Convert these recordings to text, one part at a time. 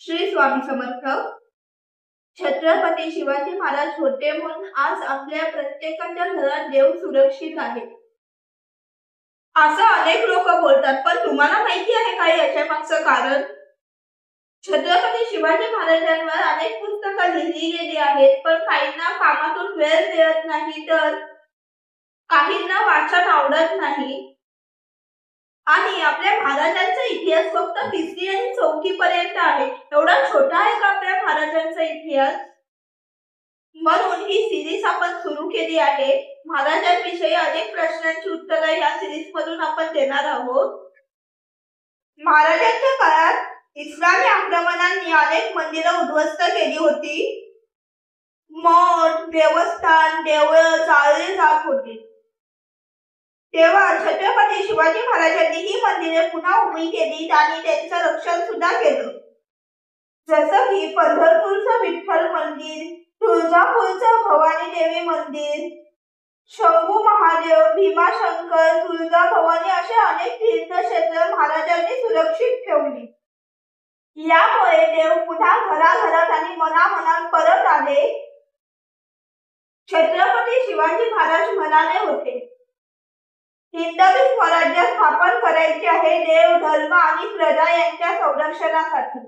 श्री स्वामी समर्थ। छत्रपती शिवाजी महाराज होते म्हणून आज आपल्या प्रत्येकाच्या घरात देव सुरक्षित आहे असं अनेक लोक बोलतात, पण तुम्हाला माहिती आहे का याच्या मागचं कारण? छत्रपती शिवाजी महाराजांवर अनेक पुस्तकं लिहिली गेली आहेत, पण काहींना कामातून वेळ मिळत नाही, तर काहींना वाचन आवडत नाही आणि आपल्या महाराजांचा इतिहास फक्त 3री आणि 4थी पर्यंत आहे। एवढा छोटा आहे का आपल्या महाराजांचा इतिहास? म्हणून ही सिरीज आपण सुरू केली आहे। महाराजांविषयी अनेक प्रश्नांची उत्तरे या सिरीज मधून आपण देणार आहोत। महाराजांच्या काळात इस्लामी आक्रमणांनी अनेक मंदिरं उद्ध्वस्त केली होती। मठ, देवस्थान, देवळं जाळली जात होती। तेव्हा छत्रपती शिवाजी महाराजांनी ही मंदिरे पुन्हा उभी केली आणि त्यांचं रक्षण सुद्धा केलं। जसं की पंढरपूरचं विठ्ठल मंदिर, तुळजापूरचं भवानी देवी मंदिर, शंभू महादेव, भीमाशंकर, तुळजाभवानी असे अनेक तीर्थक्षेत्र महाराजांनी सुरक्षित ठेवली। यामुळे देव पुन्हा घराघरात आणि मनामनात परत आले। छत्रपती शिवाजी महाराज म्हणाले होते, हिंदवी स्वराज्य स्थापन करायचे आहे, देव, धर्म आणि प्रजा यांच्या संरक्षणासाठी।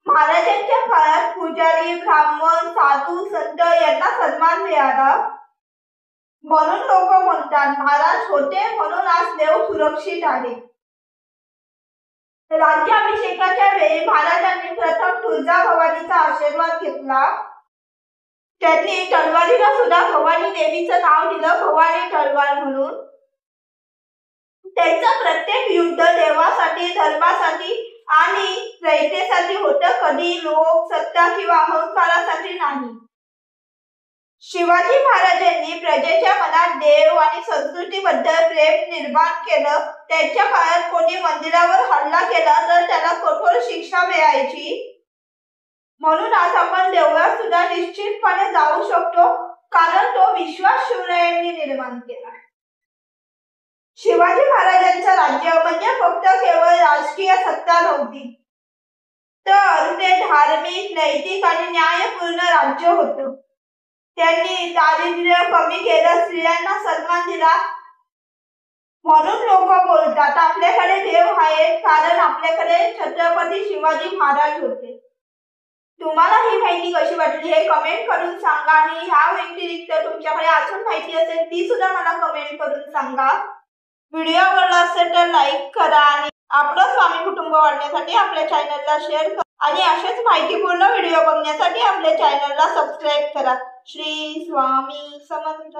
महाराजांच्या काळात पुजारी, ब्राह्मण, साधू, संत यांना सन्मान मिळाला, म्हणून लोक म्हणतात महाराज होते म्हणून आज देव सुरक्षित आहे। राज्याभिषेकाच्या वेळी महाराजांनी प्रथम तुळजाभवानीचा आशीर्वाद घेतला। त्यांनी तलवारीला सुद्धा भवानी देवीचं नाव दिलं, भवानी तलवार म्हणून। त्यांचं प्रत्येक युद्ध देवासाठी, धर्मासाठी आणि रयतेसाठी होतं, कधी लोक, सत्ता किंवा अहंकारासाठी नाही। शिवाजी महाराजांनी प्रजेच्या मनात देव आणि संस्कृतीबद्दल प्रेम निर्माण केलं। त्यांच्या काळात कोणी मंदिरावर हल्ला केला तर त्याला कठोर शिक्षा मिळायची, म्हणून आज आपण देवळात सुद्धा निश्चितपणे जाऊ शकतो, कारण तो विश्वास शिवरायांनी निर्माण केला। शिवाजी महाराजांचं राज्य म्हणजे फक्त केवळ राजकीय सत्ता नव्हती, तर ते धार्मिक, नैतिक आणि न्यायपूर्ण राज्य होतं। त्यांनी दारिद्र्य कमी केलं, स्त्रियांना सन्मान दिला, म्हणून लोक बोलतात आपल्याकडे देव आहेत, कारण आपल्याकडे छत्रपती शिवाजी महाराज होते। तुम्हाला ही माहिती कशी वाटली हे कमेंट करून सांगा, आणि ह्या व्यतिरिक्त तुमच्याकडे अजून माहिती असेल ती सुद्धा मला कमेंट करून सांगा। व्हिडिओ आवडला असेल तर लाईक करा आणि आपलं स्वामी कुटुंब वाढण्यासाठी आपल्या चॅनलला शेअर करा, आणि असेच माहितीपूर्ण व्हिडिओ बघण्यासाठी आपल्या चॅनलला सबस्क्राईब करा। श्री स्वामी समर्थ।